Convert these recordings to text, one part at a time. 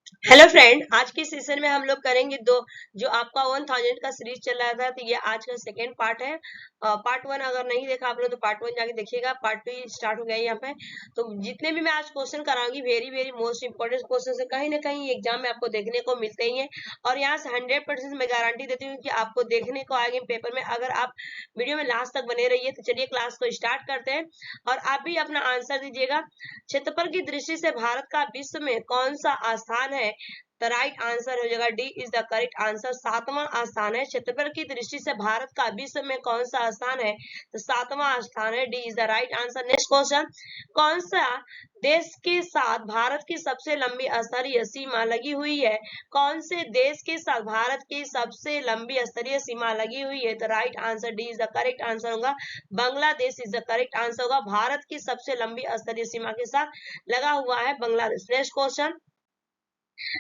Hello friend, आज के session में हम लोग करेंगे दो जो आपका 1000 का सीरीज चल रहा था। तो ये आज का सेकेंड पार्ट है। पार्ट वन अगर नहीं देखा आप लोग तो पार्ट वन जाके देखिएगा। पार्ट टू स्टार्ट हो गया है यहाँ पे। तो जितने भी मैं आज क्वेश्चन कराऊंगी very very most important question है, कहीं ना कहीं एग्जाम में आपको देखने को मिलते ही है। और यहाँ से 100% मैं गारंटी देती हूँ कि आपको देखने को आएंगे पेपर में, अगर आप वीडियो में लास्ट तक बने रहिए। तो चलिए क्लास को स्टार्ट करते हैं और आप भी अपना आंसर दीजिएगा। क्षेत्रफल की दृष्टि से भारत का विश्व में कौन सा स्थान है? तो राइट आंसर हो जाएगा D is the correct answer. सातवां स्थान है। क्षेत्रफल की दृष्टि से भारत का विश्व में कौन सा स्थान है? तो सातवां स्थान है। D is the right answer. Next question, कौन सा देश के साथ भारत की सबसे लंबी स्तरीय सीमा लगी हुई है? कौन से देश के साथ भारत की सबसे लंबी स्तरीय सीमा लगी हुई है? तो right answer D is the correct answer होगा। Bangladesh is the correct answer होगा। भारत की सबसे लंबी स्तरीय सीमा के साथ लगा हुआ है बांग्लादेश। नेक्स्ट क्वेश्चन,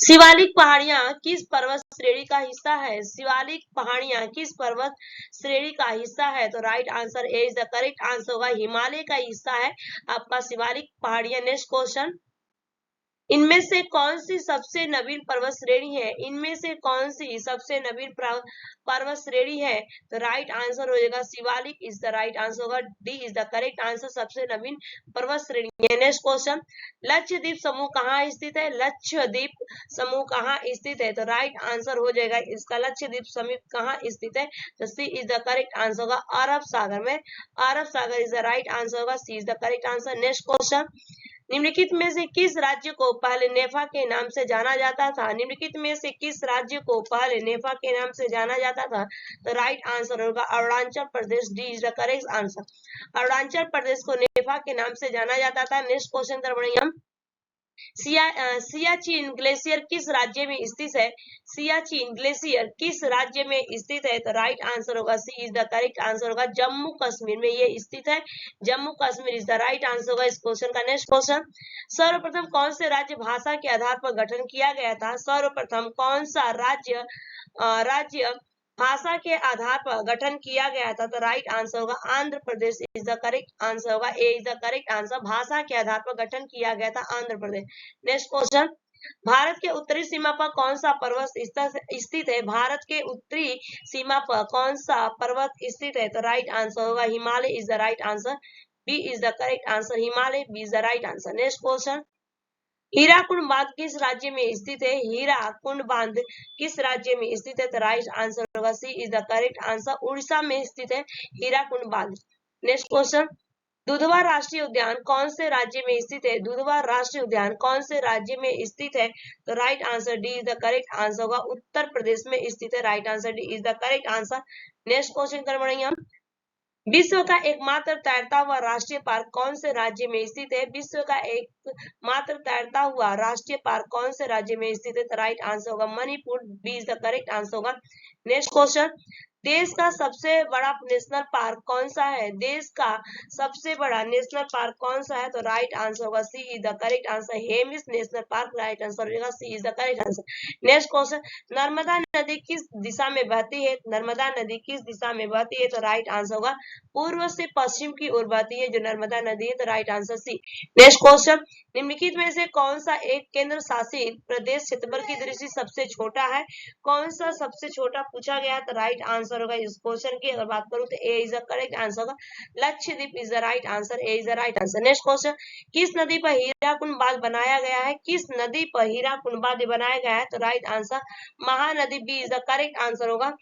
शिवालिक पहाड़ियां किस पर्वत श्रेणी का हिस्सा है? शिवालिक पहाड़ियां किस पर्वत श्रेणी का हिस्सा है? तो right answer A is the correct answer होगा। हिमालय का हिस्सा है आपका शिवालिक पहाड़ियां। नेक्स्ट क्वेश्चन, इनमें से कौन सी सबसे नवीन पर्वत श्रेणी है? इनमें से कौन सी सबसे नवीन पर्वत श्रेणी है? तो राइट आंसर हो जाएगा Shivalik is the right answer होगा। D is the correct answer, सबसे नवीन पर्वत श्रेणी है। नेक्स्ट क्वेश्चन, लक्षद्वीप समूह कहाँ स्थित है? लक्षद्वीप समूह कहाँ स्थित है? तो राइट आंसर हो जाएगा इसका लक्षद्वीप समूह कहाँ स्थित है? तो C is the correct answer होगा अरब सागर में। Arab Sagar is the right answer होगा। C is the correct answer. Next question, निम्नलिखित में से किस राज्य को पहले नेफा के नाम से जाना जाता था? निम्नलिखित में से किस राज्य को पहले नेफा के नाम से जाना जाता था? तो राइट आंसर होगा Arunachal Pradesh. D is the correct answer. Arunachal Pradesh को नेफा के नाम से जाना जाता था। नेक्स्ट क्वेश्चन तरफ बढ़ेंगे हम। सियाचिन ग्लेशियर किस राज्य में स्थित है? सियाचिन ग्लेशियर किस राज्य में स्थित है? तो राइट आंसर होगा C is the correct answer होगा। जम्मू कश्मीर में ये स्थित है। Jammu Kashmir is the right answer होगा इस क्वेश्चन का। नेक्स्ट क्वेश्चन, सर्वप्रथम कौन से राज्य भाषा के आधार पर गठन किया गया था? सर्वप्रथम कौन सा राज्य भाषा के आधार पर गठन किया गया था? तो राइट आंसर होगा Andhra Pradesh is the correct answer होगा। ए इज द करेक्ट आंसर। भाषा के आधार पर गठन किया गया था आंध्र प्रदेश। नेक्स्ट क्वेश्चन, भारत के उत्तरी सीमा पर कौन सा पर्वत स्थित है? भारत के उत्तरी सीमा पर कौन सा पर्वत स्थित है? तो राइट आंसर होगा Himalaya is the right answer. B is the correct answer. Himalaya B is the right answer. Next question, Hirakud बांध किस राज्य में स्थित है? हीराकुंड बांध किस राज्य में स्थित है? तो राइट आंसर होगा C is the correct answer. Orissa में स्थित है हीराकुंड बांध। नेक्स्ट क्वेश्चन, दुधवा राष्ट्रीय उद्यान कौन से राज्य में स्थित है? दुधवा राष्ट्रीय उद्यान कौन से राज्य में स्थित है? तो right answer D is the correct answer होगा। उत्तर प्रदेश में स्थित है। Right answer D is the correct answer. Next question कर बढ़ेंगे हम। विश्व का एकमात्र तैरता हुआ राष्ट्रीय पार्क कौन से राज्य में स्थित है? विश्व का एकमात्र तैरता हुआ राष्ट्रीय पार्क कौन से राज्य में स्थित है? तो राइट आंसर होगा Manipur. B is the correct answer होगा। नेक्स्ट क्वेश्चन, देश का सबसे बड़ा नेशनल पार्क कौन सा है? देश का सबसे बड़ा नेशनल पार्क कौन सा है? तो राइट आंसर होगा C is the correct answer. Hemis national park right answer होगा। C is the correct answer. Next question, Narmada नदी किस दिशा में बहती है? नर्मदा नदी किस दिशा में बहती है? तो राइट आंसर होगा पूर्व से पश्चिम की ओर बहती है जो नर्मदा नदी है। तो right answer C. Next question, निम्नलिखित में से कौन सा एक केंद्र शासित प्रदेश क्षेत्रफल की दृष्टि सबसे छोटा है? कौन सा सबसे छोटा पूछा गया है? तो राइट आंसर होगा इस क्वेश्चन की अगर बात करूं तो ए इज द करेक्ट आंसर होगा। Lakshadweep is the right answer. A is the right answer. Next question, किस नदी पर हीराकुंड बांध बनाया गया है? किस नदी पर हीराकुंड बांध बनाया गया है? तो right answer Mahanadi. B is the correct answer होगा।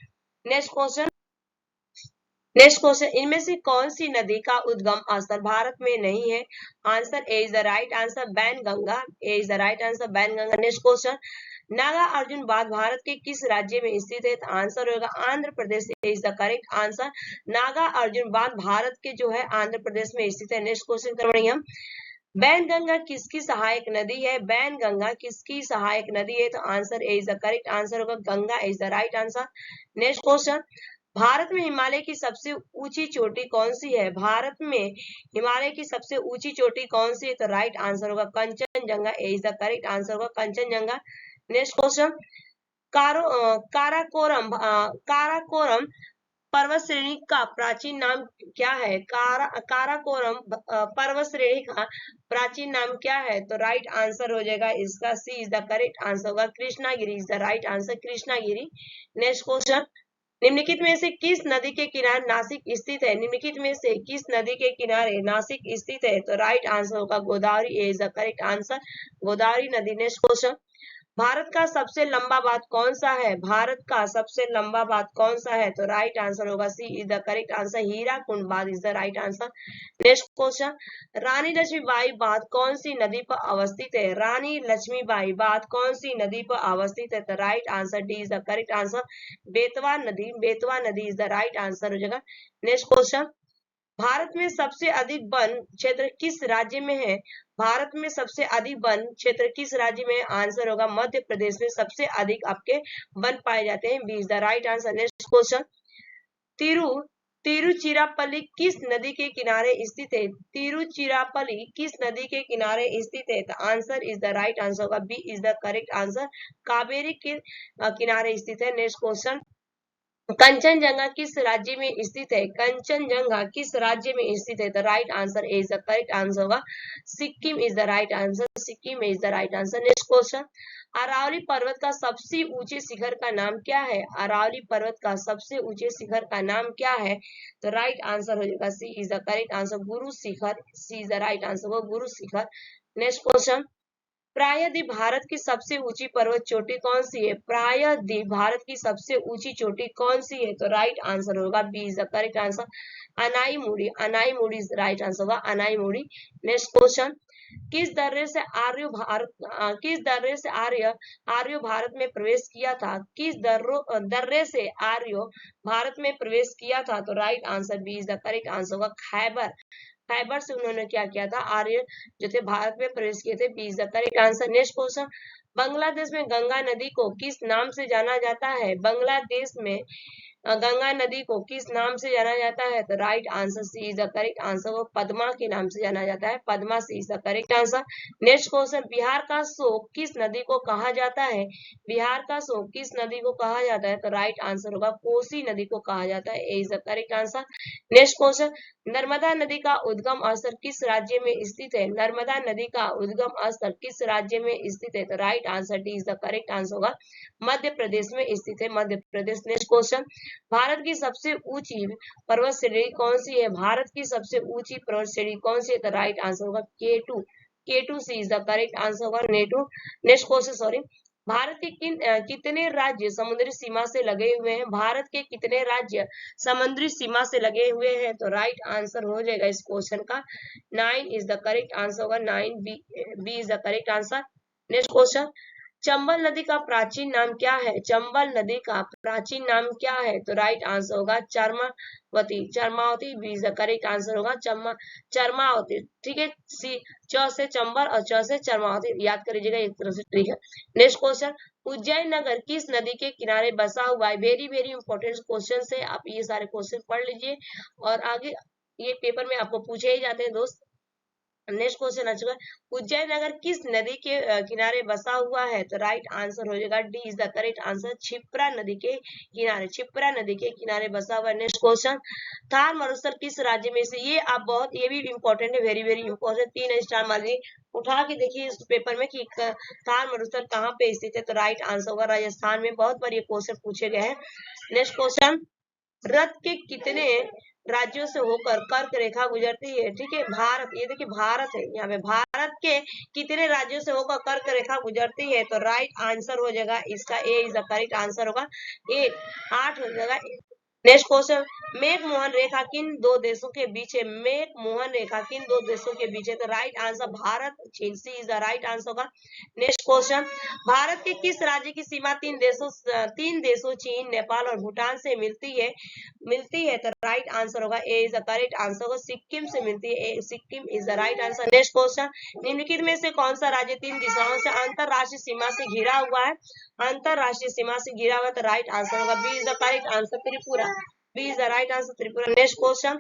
नेक्स्ट क्वेश्चन, इनमें से कौन सी नदी का उद्गम स्थल भारत में नहीं है? Answer A is the right answer ban Ganga. A is the right answer ban Ganga. Next question, Naga Arjun बांध भारत के किस राज्य में स्थित है? तो आंसर होगा Andhra Pradesh is the correct answer. Nagarjuna बांध भारत के जो है आंध्र प्रदेश में स्थित है। नेक्स्ट क्वेश्चन करेंगे हम, बैन गंगा किसकी सहायक नदी है? बैन गंगा किसकी सहायक नदी है? तो answer A is the correct answer होगा Ganga is the right answer. Next question, Bharat में हिमालय की सबसे ऊंची चोटी कौन सी है? भारत में हिमालय की सबसे ऊंची चोटी कौन सी है? तो राइट आंसर होगा कंचनजंगा। ए इज द करेक्ट आंसर होगा कंचनजंगा। नेक्स्ट क्वेश्चन, काराकोरम काराकोरम पर्वत श्रेणी का प्राचीन नाम क्या है? काराकोरम पर्वत श्रेणी का प्राचीन नाम क्या है? तो राइट आंसर हो जाएगा इसका सी इज द करेक्ट आंसर होगा, Krishnagiri is the right answer, Krishnagiri. Next question, निम्नलिखित में से किस नदी के किनारे नासिक स्थित है? निम्नलिखित में से किस नदी के किनारे नासिक स्थित है? तो राइट आंसर होगा Godavari is the correct answer, Godavari नदी। नेक्स्ट क्वेश्चन, भारत का सबसे लंबा बांध कौन सा है? भारत का सबसे लंबा बांध कौन सा है? तो राइट आंसर होगा C is the correct answer, Hirakud बांध is the right answer. Next question, Rani Lakshmibai बांध कौन सी नदी पर अवस्थित है? रानी लक्ष्मीबाई बांध कौन सी नदी पर अवस्थित है? तो right answer D is the correct answer, Betwa नदी, बेतवा नदी इज द राइट आंसर हो जाएगा। नेक्स्ट क्वेश्चन, भारत में सबसे अधिक वन क्षेत्र किस राज्य में है? भारत में सबसे अधिक वन क्षेत्र किस राज्य में? आंसर होगा मध्य प्रदेश में सबसे अधिक आपके वन पाए जाते हैं, B is the right answer. Next question, Tiruchirappalli किस नदी के किनारे स्थित है? तिरुचिरापल्ली किस नदी के किनारे स्थित है? तो answer is the right answer होगा, B is the correct answer, Kaveri के किनारे स्थित है। नेक्स्ट क्वेश्चन, कंचनजंगा किस राज्य में स्थित है? कंचनजंगा किस राज्य में स्थित है? The right answer is the correct answer होगा Sikkim is the right answer, Sikkim is the right answer. Next question, Aravalli पर्वत का सबसे ऊंचे शिखर का नाम क्या है? अरावली पर्वत का सबसे ऊंचे शिखर का नाम क्या है? तो राइट आंसर हो जाएगा सी is the correct answer, Guru Shikhar, C is the right answer होगा गुरु शिखर। नेक्स्ट क्वेश्चन, प्रायद्वीप भारत की सबसे ऊंची पर्वत चोटी कौन सी है? प्रायद्वीप भारत की सबसे ऊंची चोटी कौन सी है? तो राइट आंसर होगा B is the correct answer, Anaimudi, Anaimudi is right answer होगा, अनाईमुड़ी। नेक्स्ट क्वेश्चन, किस दर्रे से आर्य भारत में प्रवेश किया था? किस दर्रे से आर्य भारत में प्रवेश किया था? तो right answer B is the correct answer होगा खैबर, खैबर से उन्होंने क्या किया था? आर्य जो थे भारत में प्रवेश किए थे, B is the correct answer. Next question, Bangladesh में गंगा नदी को किस नाम से जाना जाता है? बांग्लादेश में गंगा नदी को किस नाम से जाना जाता है? तो right answer C is the correct answer, वो पद्मा के नाम से जाना जाता है, Padma C is the correct answer. Next question, Bihar का शोक किस नदी को कहा जाता है? बिहार का शोक किस नदी को कहा जाता है? तो राइट आंसर होगा कोसी नदी को कहा जाता है, A is the correct answer. Next question, Narmada नदी का उद्गम स्थल किस राज्य में स्थित है? नर्मदा नदी का उद्गम स्थल किस राज्य में स्थित है? तो right answer D is the correct answer होगा मध्य प्रदेश में स्थित है, मध्य प्रदेश। नेक्स्ट क्वेश्चन, भारत की सबसे ऊंची पर्वत श्रेणी कौन सी है? भारत की सबसे ऊंची पर्वत श्रेणी कौन सी है? तो राइट आंसर होगा K2, K2 C is the correct answer होगा, नेटू। नेक्स्ट क्वेश्चन, सॉरी, भारत के कितने राज्य समुद्री सीमा से लगे हुए हैं? भारत के कितने राज्य समुद्री सीमा से लगे हुए हैं? तो राइट आंसर हो जाएगा इस क्वेश्चन का 9 इज द करेक्ट आंसर होगा, 9 B is the correct answer. Next question, Chambal नदी का प्राचीन नाम क्या है? चंबल नदी का प्राचीन नाम क्या है? तो राइट आंसर होगा Charmavati, Charmavati B is the correct answer होगा, चरमावती। ठीक है, सी च से चंबल और च से चरमावती याद कर लीजिएगा एक तरह से, ठीक है। नेक्स्ट क्वेश्चन, उज्जैन नगर किस नदी के किनारे बसा हुआ है? वेरी वेरी इंपॉर्टेंट क्वेश्चन है, आप ये सारे क्वेश्चन पढ़ लीजिए और आगे ये पेपर में आपको पूछे ही जाते हैं दोस्त। नेक्स्ट क्वेश्चन आ चुका है, उज्जैन नगर किस नदी के किनारे बसा हुआ है? तो राइट आंसर हो जाएगा D is the correct answer, Kshipra नदी के किनारे, क्षिप्रा नदी के किनारे बसा हुआ है। नेक्स्ट क्वेश्चन, थार मरुस्थल किस राज्य में से? ये आप बहुत, ये भी इंपॉर्टेंट है, वेरी वेरी इंपॉर्टेंट, 3 स्टार मारिए, उठा के देखिए इस पेपर में कि थार मरुस्थल कहाँ पे स्थित है? तो राइट आंसर होगा राजस्थान में, बहुत बार ये क्वेश्चन पूछे गए हैं। नेक्स्ट क्वेश्चन, रथ के कितने राज्यों से होकर कर्क रेखा गुजरती है? ठीक है, भारत, ये देखिए भारत है, यहाँ पे भारत के कितने राज्यों से होकर कर्क रेखा गुजरती है? तो राइट आंसर हो जाएगा इसका ए इज द करेक्ट आंसर होगा 8 हो जाएगा। नेक्स्ट क्वेश्चन, मेघमोहन रेखा किन दो देशों के बीच है? मेघमोहन रेखा किन दो देशों के बीच है? तो राइट आंसर भारत चीन, सी इज द राइट आंसर होगा। नेक्स्ट क्वेश्चन, भारत के किस राज्य की सीमा तीन देशों चीन, नेपाल और भूटान से मिलती है? तो राइट आंसर होगा ए इज द करेक्ट आंसर होगा, सिक्किम से मिलती है, Sikkim is the right answer. Next question, निम्नलिखित में से कौन सा राज्य 3 दिशाओं से अंतरराष्ट्रीय सीमा से घिरा हुआ है? अंतरराष्ट्रीय सीमा से घिरा हुआ, तो राइट आंसर होगा B is the correct answer, Tripura, B is the right answer, Tripura. Next question,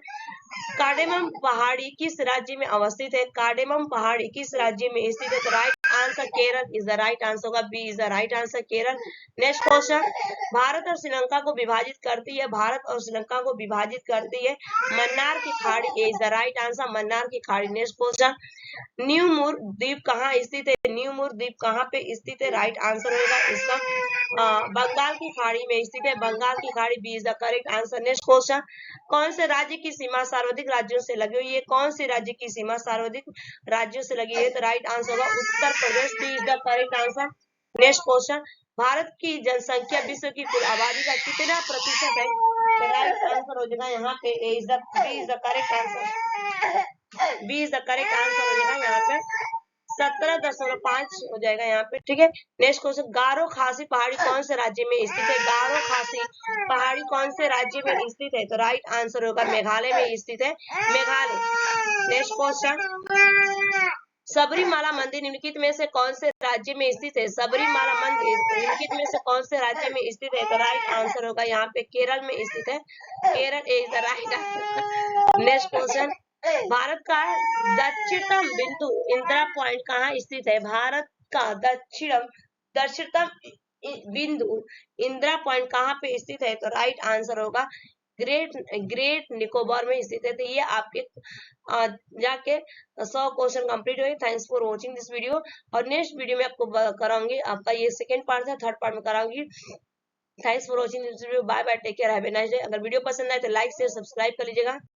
cardamom पहाड़ी किस राज्य में अवस्थित है? कार्डेमम पहाड़ी किस राज्य में स्थित है? तो right answer Kerala is the right answer होगा, B is the right answer Kerala. Next question, Bharat और श्रीलंका को विभाजित करती है, भारत और श्रीलंका को विभाजित करती है मन्नार की खाड़ी is the right answer, Mannar की खाड़ी। नेक्स्ट क्वेश्चन, न्यूमूर द्वीप कहाँ स्थित है? न्यूमूर द्वीप कहाँ पे स्थित है? राइट आंसर होगा इसका बंगाल की खाड़ी में स्थित है, बंगाल की खाड़ी, B is the correct answer. Next question, कौन से राज्य की सीमा सर्वाधिक राज्यों से लगी हुई है? कौन से राज्य की सीमा सर्वाधिक राज्यों से लगी हुई है? तो राइट आंसर होगा Uttar Pradesh, D is the correct answer. Next question, Bharat की जनसंख्या विश्व की कुल आबादी का कितना प्रतिशत है? तो राइट आंसर हो जाएगा यहाँ पे B is the correct answer, B is the correct answer हो जाएगा यहाँ पे 17.5 हो जाएगा यहाँ पे, ठीक है। नेक्स्ट क्वेश्चन, गारो खासी पहाड़ी कौन से राज्य में स्थित है? गारो खासी पहाड़ी कौन से राज्य में स्थित है? तो राइट आंसर होगा मेघालय में स्थित है, मेघालय। नेक्स्ट क्वेश्चन, सबरीमाला मंदिर निम्नलिखित में से कौन से राज्य में स्थित है? सबरीमाला मंदिर निम्नलिखित में से कौन से राज्य में स्थित है? तो राइट आंसर होगा यहाँ पे केरल में स्थित है, Kerala is the right answer. Next question, Bharat का दक्षिणतम बिंदु इंदिरा पॉइंट कहाँ स्थित है? भारत का दक्षिणतम बिंदु इंदिरा पॉइंट कहाँ पे स्थित है? तो राइट आंसर होगा ग्रेट निकोबार में स्थित है। तो ये आपके जाके 100 क्वेश्चन कंप्लीट हुए। Thanks for watching this video, और नेक्स्ट वीडियो में आपको कराऊंगी, आपका ये सेकंड पार्ट था, थर्ड पार्ट में कराऊंगी। Thanks for watching this video, bye bye, take care, have a nice day. अगर वीडियो पसंद आए तो लाइक शेयर सब्सक्राइब कर लीजिएगा।